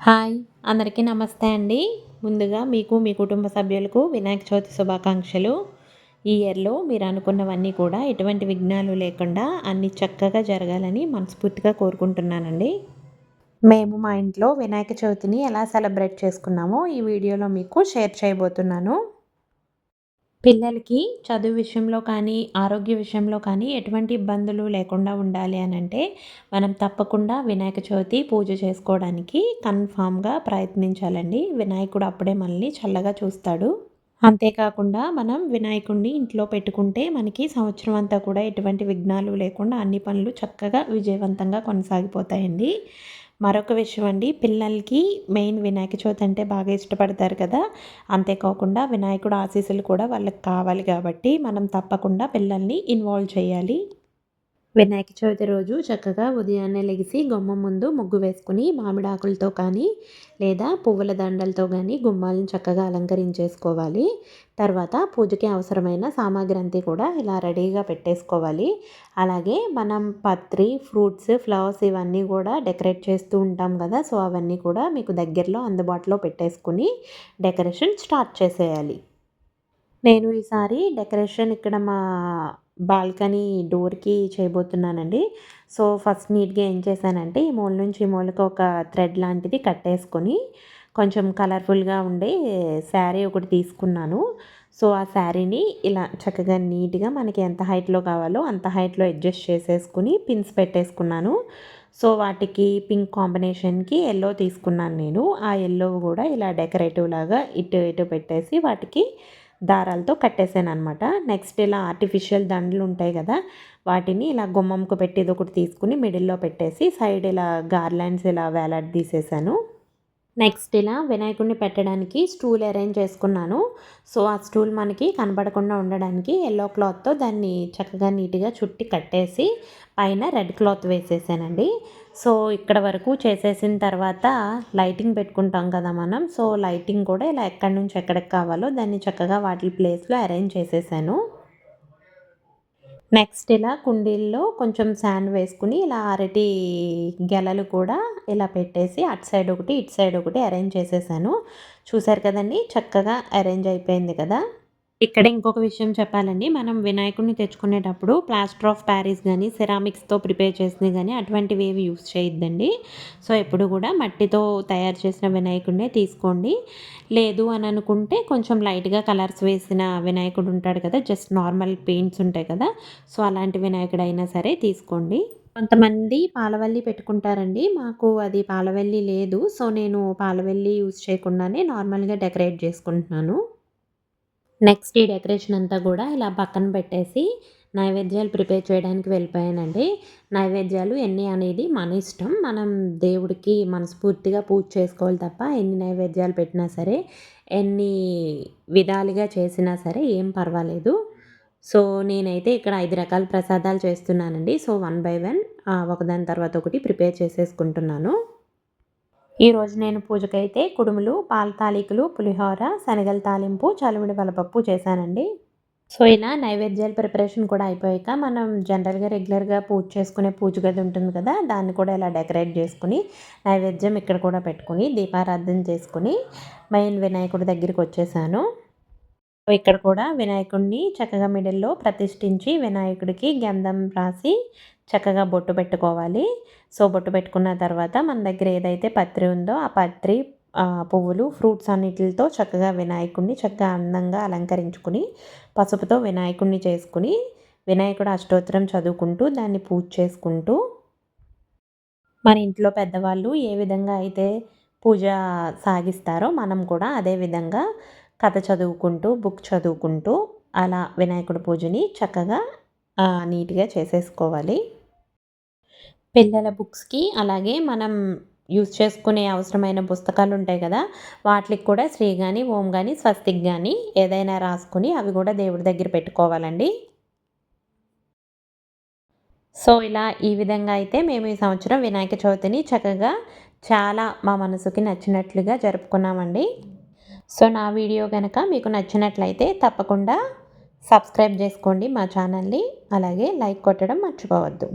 Hi! అందరికీ నమస్తే అండి. ముందుగా మీకు, మీ కుటుంబ సభ్యులకు వినాయక చవితి శుభాకాంక్షలు. ఈ ఇయర్‌లో మీరు అనుకున్నవన్నీ కూడా ఎటువంటి విఘ్నాలు లేకుండా అన్నీ చక్కగా జరగాలని మనస్ఫూర్తిగా కోరుకుంటున్నానండి. మేము మా ఇంట్లో వినాయక చవితిని ఎలా సెలబ్రేట్ చేసుకున్నామో ఈ వీడియోలో మీకు షేర్ చేయబోతున్నాను. పిల్లలకి చదువు విషయంలో కానీ, ఆరోగ్య విషయంలో కానీ ఎటువంటి ఇబ్బందులు లేకుండా ఉండాలి అనంటే, మనం తప్పకుండా వినాయక చవితి పూజ చేసుకోవడానికి కన్ఫామ్‌గా ప్రయత్నించాలండి. వినాయకుడు అప్పుడే మనల్ని చల్లగా చూస్తాడు. అంతేకాకుండా మనం వినాయకుడిని ఇంట్లో పెట్టుకుంటే మనకి సంవత్సరం అంతా కూడా ఎటువంటి విఘ్నాలు లేకుండా అన్ని పనులు చక్కగా విజయవంతంగా కొనసాగిపోతాయండి. మరొక విషయం అండి, పిల్లలకి మెయిన్ వినాయక చవితి అంటే బాగా ఇష్టపడతారు కదా! అంతేకాకుండా వినాయకుడు ఆశీస్సులు కూడా వాళ్ళకి కావాలి కాబట్టి మనం తప్పకుండా పిల్లల్ని ఇన్వాల్వ్ చేయాలి. వినాయక చవితి రోజు చక్కగా ఉదయాన్నే లెగిసి గుమ్మం ముందు ముగ్గు వేసుకుని మామిడాకులతో కానీ లేదా పువ్వుల దండలతో కానీ గుమ్మాలను చక్కగా అలంకరించేసుకోవాలి. తర్వాత పూజకి అవసరమైన సామాగ్రి అంతా కూడా ఇలా రెడీగా పెట్టేసుకోవాలి. అలాగే మనం పత్రి, ఫ్రూట్స్, ఫ్లవర్స్ ఇవన్నీ కూడా డెకరేట్ చేస్తూ ఉంటాం కదా! సో అవన్నీ కూడా మీకు దగ్గరలో అందుబాటులో పెట్టేసుకుని డెకరేషన్ స్టార్ట్ చేసేయాలి. నేను ఈసారి డెకరేషన్ ఇక్కడ మా బాల్కనీ డోర్‌కి చేయబోతున్నానండి. సో, ఫస్ట్ నీట్‌గా ఏం చేశానంటే, ఈ మూల నుంచి ఈ మూలకి ఒక థ్రెడ్ లాంటిది కట్టేసుకొని, కొంచెం కలర్‌ఫుల్‌గా ఉండే శారీ ఒకటి తీసుకున్నాను. సో, ఆ శారీని ఇలా చక్కగా నీట్‌గా మనకి ఎంత హైట్‌లో కావాలో అంత హైట్‌లో అడ్జస్ట్ చేసేసుకొని పిన్స్ పెట్టేసుకున్నాను. సో, వాటికి పింక్ కాంబినేషన్‌కి యెల్లో తీసుకున్నాను నేను. ఆ యెల్లో గూడా ఇలా డెకరేటివ్ లాగా ఇటు ఇటు పెట్టేసి వాటికి దారాలతో కట్టేసాననమాట. నెక్స్ట్ ఇలా ఆర్టిఫిషియల్ దండలు ఉంటాయి కదా! వాటిని ఇలా గుమ్మంకు పెట్టేది ఒకటి తీసుకుని మిడిల్‌లో పెట్టేసి సైడ్ ఇలా గార్లాండ్స్ ఇలా వేలాడదీసేసాను. నెక్స్ట్ ఇలా వినాయకుడిని పెట్టడానికి స్టూల్ అరేంజ్ చేసుకున్నాను. సో, ఆ స్టూల్ మనకి కనపడకుండా ఉండడానికి యెల్లో క్లాత్‌తో దాన్ని చక్కగా నీట్‌గా చుట్టి కట్టేసి పైన రెడ్ క్లాత్ వేసేసానండి. సో, ఇక్కడ వరకు చేసేసిన తర్వాత లైటింగ్ పెట్టుకుంటాం కదా మనం. సో, లైటింగ్ కూడా ఇలా ఎక్కడి నుంచి ఎక్కడికి కావాలో దాన్ని చక్కగా వాటి ప్లేస్‌లో అరేంజ్ చేసేసాను. నెక్స్ట్ ఇలా కుండీల్లో కొంచెం శాండ్ వేసుకుని ఇలా అరటి గెలలు కూడా ఇలా పెట్టేసి అటు సైడ్ ఒకటి, ఇటు సైడ్ ఒకటి అరేంజ్ చేసేసాను. చూసారు కదండీ! చక్కగా అరేంజ్ అయిపోయింది కదా! ఇక్కడ ఇంకొక విషయం చెప్పాలండి. మనం వినాయకుడిని తెచ్చుకునేటప్పుడు ప్లాస్టర్ ఆఫ్ పారిస్ గానీ, సెరామిక్స్‌తో ప్రిపేర్ చేసినవి గానీ అటువంటివి ఏవి యూజ్ చేయొద్దండి. సో, ఎప్పుడు కూడా మట్టితో తయారు చేసిన వినాయకుడినే తీసుకోండి. లేదు అని అనుకుంటే కొంచెం లైట్‌గా కలర్స్ వేసిన వినాయకుడు ఉంటాడు కదా! జస్ట్ నార్మల్ పెయింట్స్ ఉంటాయి కదా! సో, అలాంటి వినాయకుడైనా సరే తీసుకోండి. కొంతమంది పాలవెల్లి పెట్టుకుంటారండి. మాకు అది పాలవెల్లి లేదు. సో, నేను పాలవెల్లి యూజ్ చేయకుండానే నార్మల్‌గా డెకరేట్ చేసుకుంటున్నాను. నెక్స్ట్ ఈ డెకరేషన్ అంతా కూడా ఇలా పక్కన పెట్టేసి నైవేద్యాలు ప్రిపేర్ చేయడానికి వెళ్ళిపోయానండి. నైవేద్యాలు ఎన్ని అనేది మన ఇష్టం. మనం దేవుడికి మనస్ఫూర్తిగా పూజ చేసుకోవాలి తప్ప ఎన్ని నైవేద్యాలు పెట్టినా సరే, ఎన్ని విధాలుగా చేసినా సరే ఏం పర్వాలేదు. సో, నేనైతే ఇక్కడ 5 రకాల ప్రసాదాలు చేస్తున్నానండి. సో, వన్ బై వన్ ఒకదాని తర్వాత ఒకటి ప్రిపేర్ చేసేసుకుంటున్నాను. ఈరోజు నేను పూజకైతే కుడుములు, పాల తాలికలు, పులిహోర, శనగల తాలింపు, చలివిడి వలపప్పు చేశానండి. సో, ఇలా నైవేద్యాల ప్రిపరేషన్ కూడా అయిపోయాక మనం జనరల్‌గా రెగ్యులర్‌గా పూజ చేసుకునే పూజ గది ఉంటుంది కదా! దాన్ని కూడా ఇలా డెకరేట్ చేసుకొని, నైవేద్యం ఇక్కడ కూడా పెట్టుకొని, దీపారాధన చేసుకొని, మెయిన్ వినాయకుడి దగ్గరికొచ్చేసాను. ఇక్కడ కూడా వినాయకుడిని చక్కగా మిడిల్‌లో ప్రతిష్ఠించి వినాయకుడికి గంధం రాసి చక్కగా బొట్టు పెట్టుకోవాలి. సో, బొట్టు పెట్టుకున్న తర్వాత మన దగ్గర ఏదైతే పత్రి ఉందో ఆ పత్రి, పువ్వులు, ఫ్రూట్స్ అన్నిటిలతో చక్కగా వినాయకుడిని చక్కగా అందంగా అలంకరించుకుని పసుపుతో వినాయకుడిని చేసుకుని వినాయకుడు అష్టోత్తరం చదువుకుంటూ దాన్ని పూజ చేసుకుంటూ మన ఇంట్లో పెద్దవాళ్ళు ఏ విధంగా అయితే పూజ సాగిస్తారో మనం కూడా అదే విధంగా కథ చదువుకుంటూ, బుక్ చదువుకుంటూ అలా వినాయకుడి పూజని చక్కగా నీట్‌గా చేసేసుకోవాలి. పిల్లల బుక్స్‌కి అలాగే మనం యూజ్ చేసుకునే అవసరమైన పుస్తకాలు ఉంటాయి కదా! వాటిలికి కూడా శ్రీ గాని, ఓం గాని, స్వస్తిక్ గాని ఏదైనా రాసుకొని అవి కూడా దేవుడి దగ్గర పెట్టుకోవాలండి. సో, ఇలా ఈ విధంగా అయితే మేము ఈ సంవత్సరం వినాయక చవితిని చక్కగా చాలా మా మనసుకి నచ్చినట్లుగా జరుపుకున్నామండి. సో, నా వీడియో గనక మీకు నచ్చినట్లయితే తప్పకుండా సబ్స్క్రైబ్ చేసుకోండి మా ఛానల్‌ని. అలాగే లైక్ కొట్టడం మర్చిపోవద్దు.